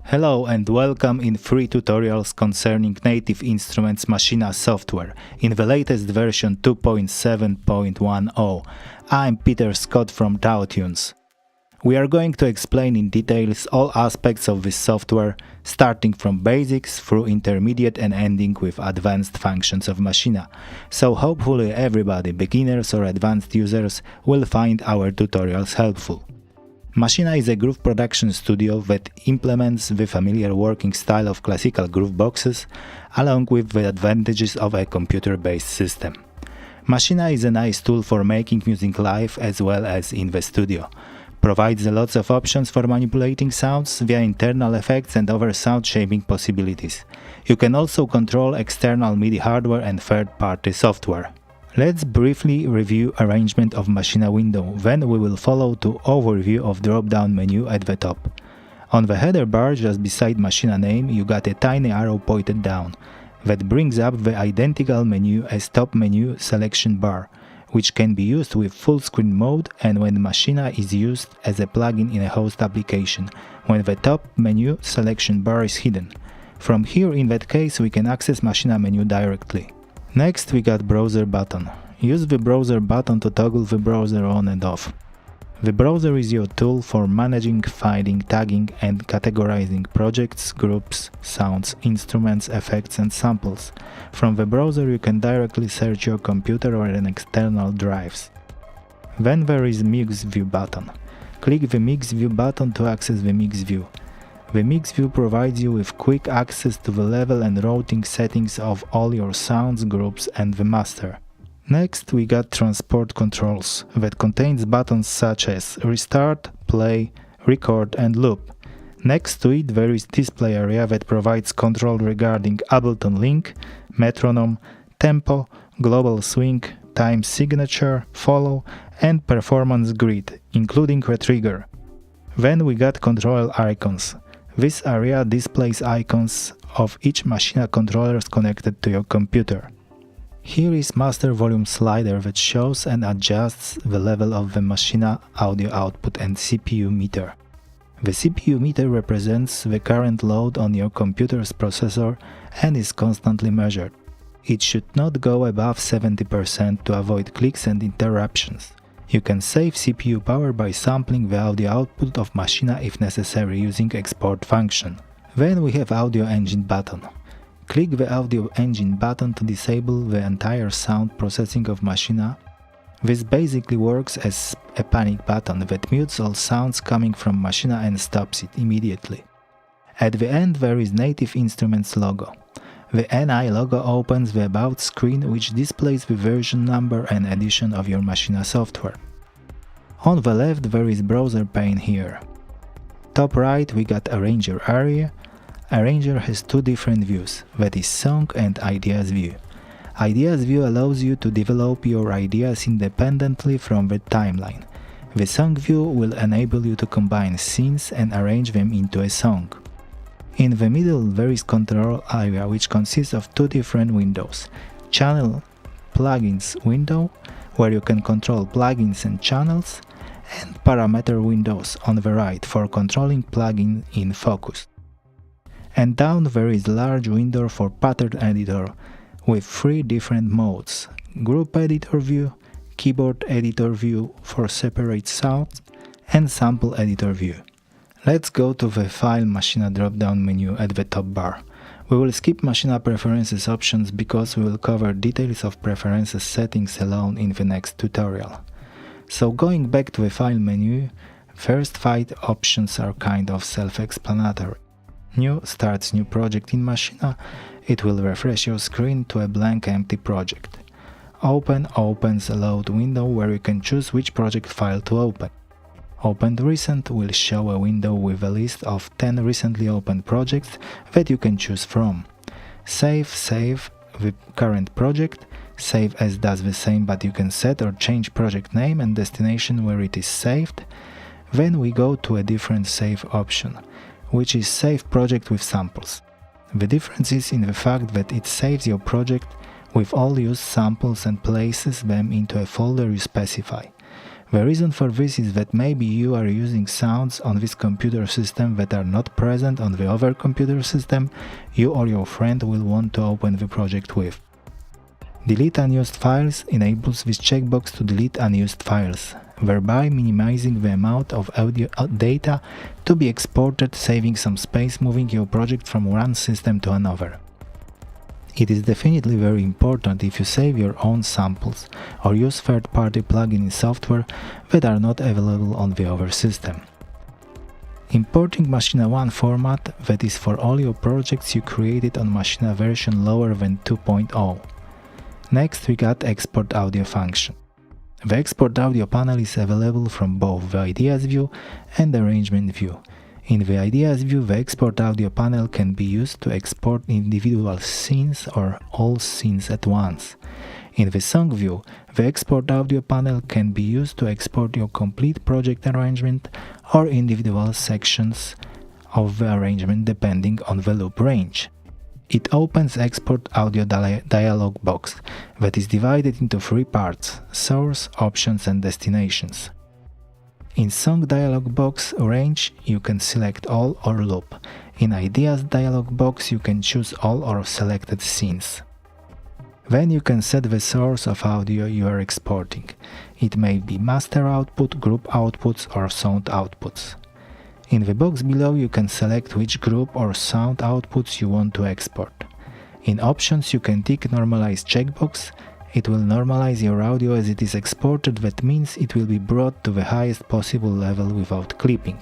Hello and welcome in free tutorials concerning native instruments Maschine software in the latest version 2.7.10. I'm Peter Scott from Taotunes. We are going to explain in details all aspects of this software, starting from basics through intermediate and ending with advanced functions of Maschine. So hopefully everybody, beginners or advanced users, will find our tutorials helpful. Maschine is a groove production studio that implements the familiar working style of classical groove boxes, along with the advantages of a computer-based system. Maschine is a nice tool for making music live as well as in the studio. Provides lots of options for manipulating sounds via internal effects and other sound shaping possibilities. You can also control external MIDI hardware and third-party software. Let's briefly review arrangement of Maschine window, then we will follow to overview of drop-down menu at the top. On the header bar just beside Maschine name you got a tiny arrow pointed down, that brings up the identical menu as top menu selection bar, which can be used with full screen mode and when Maschine is used as a plugin in a host application, when the top menu selection bar is hidden. From here in that case we can access Maschine menu directly. Next we got browser button. Use the browser button to toggle the browser on and off. The browser is your tool for managing, finding, tagging and categorizing projects, groups, sounds, instruments, effects and samples. From the browser you can directly search your computer or an external drives. Then there is Mix View button. Click the Mix View button to access the Mix View. The Mix View provides you with quick access to the level and routing settings of all your sounds, groups and the master. Next we got Transport Controls, that contains buttons such as Restart, Play, Record and Loop. Next to it there is Display area that provides control regarding Ableton Link, Metronome, Tempo, Global Swing, Time Signature, Follow and Performance Grid, including the trigger. Then we got Control Icons. This area displays icons of each Maschine controllers connected to your computer. Here is Master Volume slider that shows and adjusts the level of the Maschine audio output and CPU meter. The CPU meter represents the current load on your computer's processor and is constantly measured. It should not go above 70% to avoid clicks and interruptions. You can save CPU power by sampling the audio output of Maschine if necessary using export function. Then we have Audio Engine button. Click the Audio Engine button to disable the entire sound processing of Maschine. This basically works as a panic button that mutes all sounds coming from Maschine and stops it immediately. At the end there is Native Instruments logo. The NI logo opens the About screen, which displays the version number and edition of your Maschine software. On the left there is browser pane here. Top right we got Arranger area. Arranger has two different views, that is Song and Ideas view. Ideas view allows you to develop your ideas independently from the timeline. The Song view will enable you to combine scenes and arrange them into a song. In the middle there is Control area, which consists of two different windows. Channel Plugins window, where you can control plugins and channels, and Parameter windows on the right for controlling plugin in focus. And down there is large window for pattern editor with three different modes: Group Editor view, Keyboard Editor view for separate sounds, and Sample Editor view. Let's go to the File Maschine drop-down menu at the top bar. We will skip Maschine Preferences options because we will cover details of preferences settings alone in the next tutorial. So going back to the File menu, first 5 options are kind of self-explanatory. New starts new project in Maschine. It will refresh your screen to a blank empty project. Open opens a load window where you can choose which project file to open. Opened Recent will show a window with a list of 10 recently opened projects that you can choose from. Save the current project. Save as does the same, but you can set or change project name and destination where it is saved. Then we go to a different save option, which is Save Project with Samples. The difference is in the fact that it saves your project with all used samples and places them into a folder you specify. The reason for this is that maybe you are using sounds on this computer system that are not present on the other computer system you or your friend will want to open the project with. Delete unused files enables this checkbox to delete unused files, thereby minimizing the amount of audio data to be exported, saving some space, moving your project from one system to another. It is definitely very important if you save your own samples or use third-party plugin software that are not available on the other system. Importing Maschine 1 format, that is for all your projects you created on Maschine version lower than 2.0. Next we got Export Audio function. The Export Audio panel is available from both the Ideas view and Arrangement view. In the Ideas view, the Export Audio panel can be used to export individual scenes or all scenes at once. In the Song view, the Export Audio panel can be used to export your complete project arrangement or individual sections of the arrangement depending on the loop range. It opens Export Audio dialog box that is divided into three parts: Source, Options and Destinations. In Song dialog box range, you can select all or loop. In Ideas dialog box, you can choose all or selected scenes. Then you can set the source of audio you are exporting. It may be master output, group outputs or sound outputs. In the box below, you can select which group or sound outputs you want to export. In Options, you can tick Normalize checkbox. It will normalize your audio as it is exported, that means it will be brought to the highest possible level without clipping.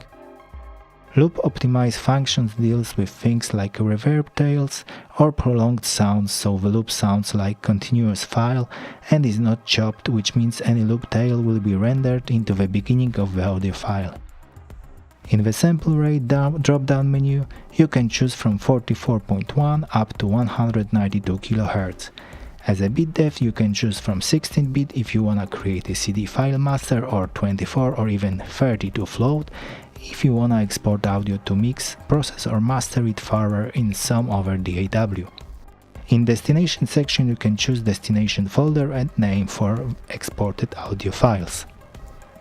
Loop Optimize functions deals with things like reverb tails or prolonged sounds, so the loop sounds like continuous file and is not chopped, which means any loop tail will be rendered into the beginning of the audio file. In the sample rate drop-down menu, you can choose from 44.1 up to 192 kHz. As a bit depth, you can choose from 16-bit if you wanna create a CD file master, or 24 or even 32 float if you wanna export audio to mix, process or master it further in some other DAW. In Destination section, you can choose destination folder and name for exported audio files.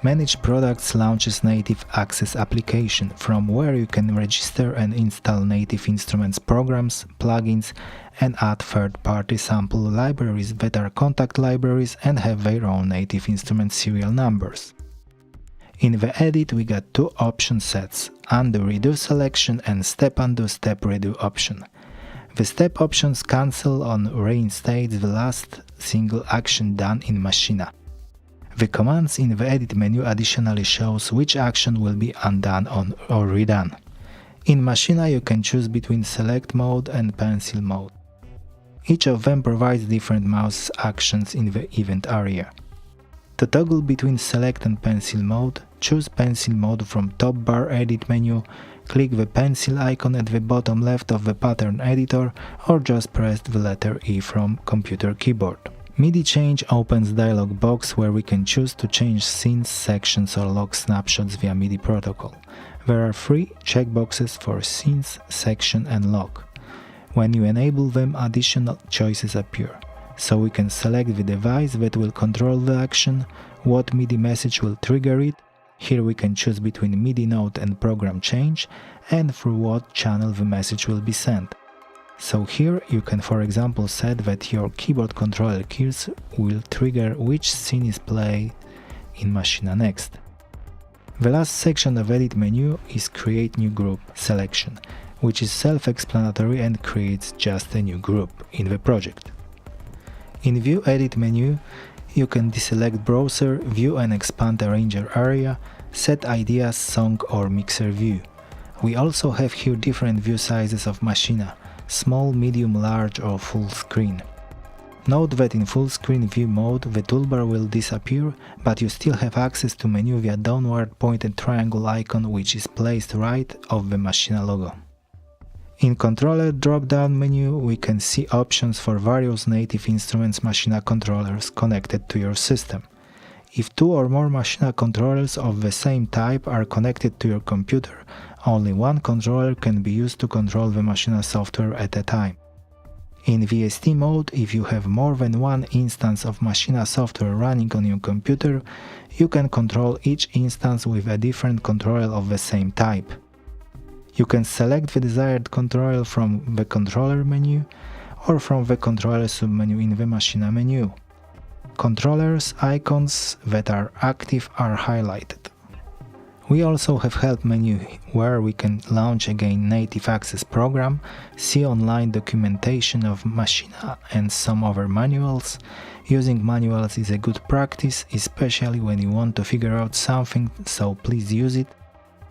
Manage Products launches native access application, from where you can register and install native instruments programs, plugins, and add third-party sample libraries that are contact libraries and have their own native instrument serial numbers. In the edit, we got two option sets: Undo Redo selection and Step Undo Step Redo option. The step options cancel or reinstate the last single action done in Maschine. The commands in the edit menu additionally shows which action will be undone or redone. In Maschine, you can choose between Select mode and Pencil mode. Each of them provides different mouse actions in the event area. To toggle between Select and Pencil mode, choose Pencil mode from top bar edit menu, click the pencil icon at the bottom left of the pattern editor, or just press the letter E from computer keyboard. MIDI change opens dialog box where we can choose to change scenes, sections or log snapshots via MIDI protocol. There are three checkboxes for scenes, section and log. When you enable them, additional choices appear. So we can select the device that will control the action, what MIDI message will trigger it. Here we can choose between MIDI note and program change, and through what channel the message will be sent. So here you can, for example, set that your keyboard controller keys will trigger which scene is played in Maschine next. The last section of edit menu is Create New Group selection, which is self-explanatory and creates just a new group in the project. In View Edit menu, you can deselect Browser, view and expand Arranger area, set Ideas, Song or Mixer view. We also have here different view sizes of Maschine: small, medium, large or full screen. Note that in full screen view mode the toolbar will disappear, but you still have access to menu via downward pointed triangle icon, which is placed right of the Maschine logo. In Controller drop-down menu we can see options for various native instruments Maschine controllers connected to your system. If two or more Maschine controllers of the same type are connected to your computer, only one controller can be used to control the Maschine software at a time. In VST mode, if you have more than one instance of Maschine software running on your computer, you can control each instance with a different controller of the same type. You can select the desired controller from the controller menu or from the controller submenu in the Maschine menu. Controllers icons that are active are highlighted. We also have help menu where we can launch again native access program, see online documentation of Maschine and some other manuals. Using manuals is a good practice, especially when you want to figure out something, so please use it.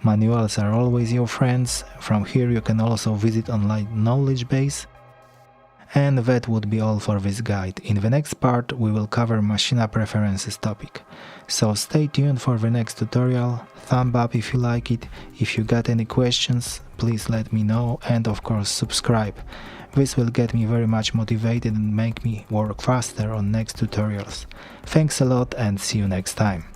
Manuals are always your friends. From here you can also visit online knowledge base. And that would be all for this guide. In the next part we will cover Maschine preferences topic. So stay tuned for the next tutorial, thumb up if you like it, if you got any questions please let me know, and of course subscribe. This will get me very much motivated and make me work faster on next tutorials. Thanks a lot and see you next time.